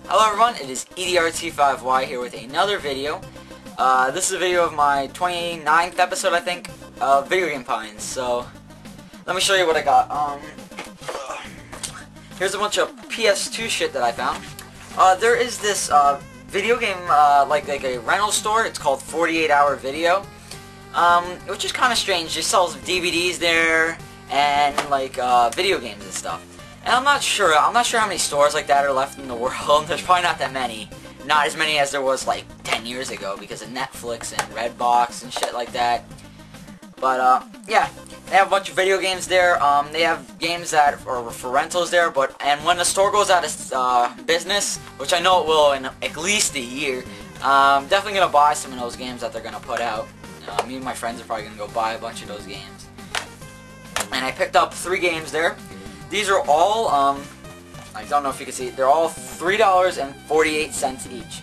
Hello everyone, it is EDRT5Y here with another video. This is a video of my 29th episode, I think, of Video Game Pines. So, let me show you what I got. Here's a bunch of PS2 shit that I found. There is this video game, like a rental store. It's called 48 Hour Video, which is kind of strange. It sells DVDs there and like video games and stuff. And I'm not sure how many stores like that are left in the world. There's probably not that many. Not as many as there was like 10 years ago because of Netflix and Redbox and shit like that. But yeah, they have a bunch of video games there. They have games that are for rentals there. And when the store goes out of business, which I know it will in at least a year, I'm definitely gonna buy some of those games that they're gonna put out. Me and my friends are probably gonna go buy a bunch of those games. And I picked up 3 games there. These are all, I don't know if you can see, they're all $3.48 each.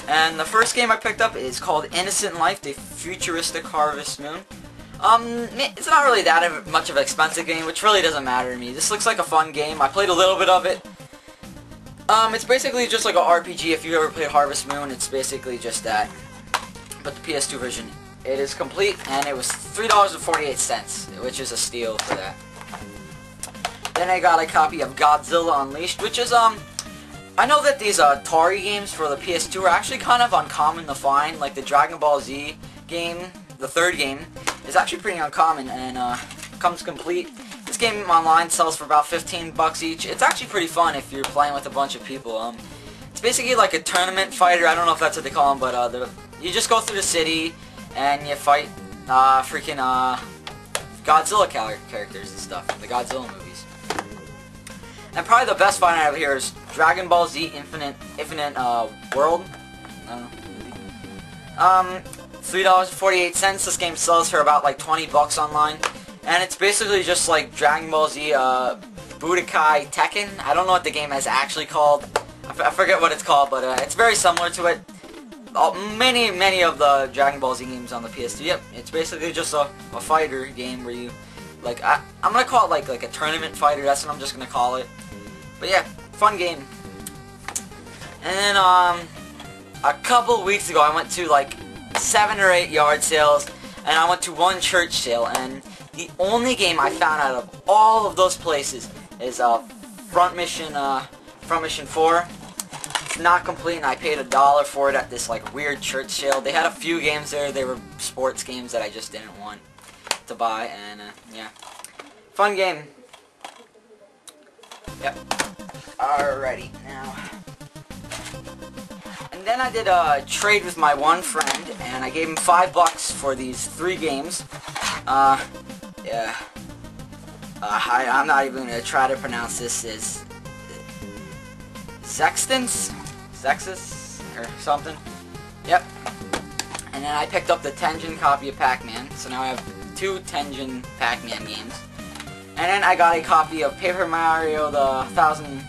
And the first game I picked up is called Innocent Life, the Futuristic Harvest Moon. It's not really that much of an expensive game, which really doesn't matter to me. This looks like a fun game. I played a little bit of it. It's basically just like an RPG. If you ever played Harvest Moon, it's basically just that. But the PS2 version, it is complete, and it was $3.48, which is a steal for that. Then I got a copy of Godzilla Unleashed, which is, I know that these Atari games for the PS2 are actually kind of uncommon to find. Like the Dragon Ball Z game, the third game, is actually pretty uncommon and comes complete. This game online sells for about 15 bucks each. It's actually pretty fun if you're playing with a bunch of people. It's basically like a tournament fighter. I don't know if that's what they call them, but you just go through the city and you fight freaking Godzilla characters and stuff from the Godzilla movies. And probably the best fight I have here is Dragon Ball Z Infinite World. $3.48. This game sells for about like 20 bucks online, and it's basically just like Dragon Ball Z Budokai Tekken. I don't know what the game is actually called. I forget what it's called, but it's very similar to it. Many of the Dragon Ball Z games on the PS2. Yep, it's basically just a fighter game where you, like, I'm gonna call it like a tournament fighter. That's what I'm just gonna call it. But yeah, fun game. And then a couple weeks ago, I went to like 7 or 8 yard sales, and I went to one church sale, and the only game I found out of all of those places is Front Mission 4. It's not complete, and I paid $1 for it at this like weird church sale. They had a few games there. They were sports games that I just didn't want to buy, and yeah, fun game. Yep. Alrighty, now. And then I did a trade with my one friend, and I gave him $5 for these 3 games. Yeah. I'm not even gonna try to pronounce this as Sextus or something. Yep. And then I picked up the Tengen copy of Pac-Man, so now I have 2 Tengen Pac-Man games. And then I got a copy of Paper Mario the Thousand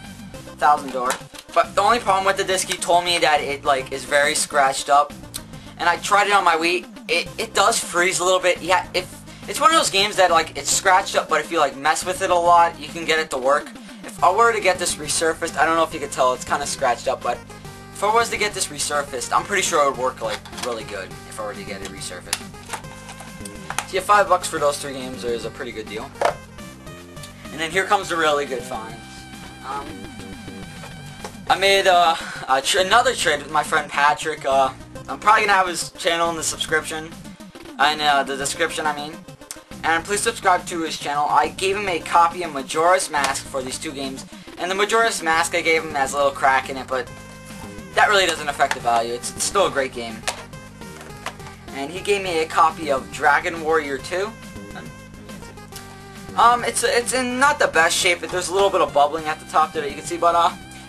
Door. But the only problem with the disc, he told me that it like is very scratched up. And I tried it on my Wii. It does freeze a little bit. Yeah, it's one of those games that like it's scratched up, but if you like mess with it a lot, you can get it to work. If I were to get this resurfaced, I don't know if you could tell, it's kind of scratched up, but if I was to get this resurfaced, I'm pretty sure it would work like really good if I were to get it resurfaced. So yeah, $5 for those 3 games is a pretty good deal. And then here comes the really good finds. I made another trade with my friend Patrick. I'm probably gonna have his channel in the description. I mean. And please subscribe to his channel. I gave him a copy of Majora's Mask for these 2 games. And the Majora's Mask I gave him has a little crack in it, but that really doesn't affect the value. It's still a great game. And he gave me a copy of Dragon Warrior 2. It's in not the best shape. There's a little bit of bubbling at the top there that you can see, but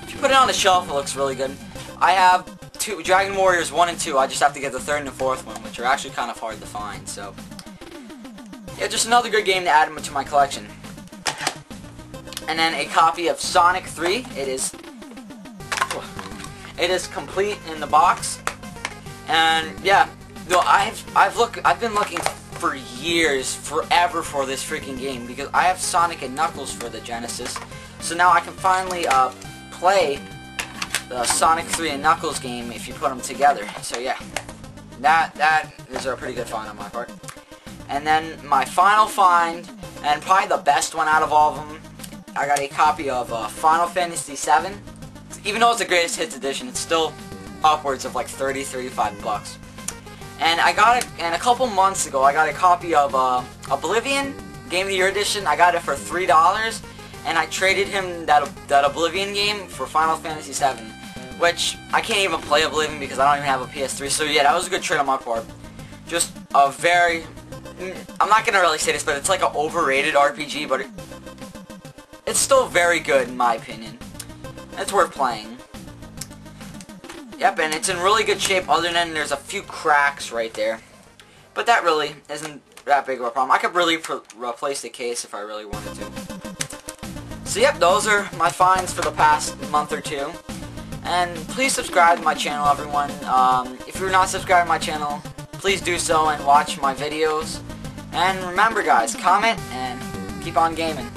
if you put it on the shelf, it looks really good. I have 2 Dragon Warriors 1 and 2. I just have to get the 3rd and the 4th one, which are actually kind of hard to find. So yeah, just another good game to add to my collection. And then a copy of Sonic 3. It is complete in the box. And yeah, I've been looking for years, forever, for this freaking game because I have Sonic and Knuckles for the Genesis. So now I can finally play the Sonic 3 and Knuckles game if you put them together. So yeah, that is a pretty good find on my part. And then my final find, and probably the best one out of all of them, I got a copy of Final Fantasy VII. Even though it's the Greatest Hits edition, it's still upwards of like 30-35 bucks. And I got it, and a couple months ago, I got a copy of Oblivion Game of the Year edition. I got it for $3, and I traded him that Oblivion game for Final Fantasy VII, which I can't even play Oblivion because I don't even have a PS3. So yeah, that was a good trade on my part. Just a very, I'm not gonna really say this, but it's like an overrated RPG, but it's still very good in my opinion. It's worth playing. Yep, and it's in really good shape other than there's a few cracks right there. But that really isn't that big of a problem. I could really replace the case if I really wanted to. So yep, those are my finds for the past month or two. And please subscribe to my channel, everyone. If you're not subscribed to my channel, please do so and watch my videos. And remember guys, comment and keep on gaming.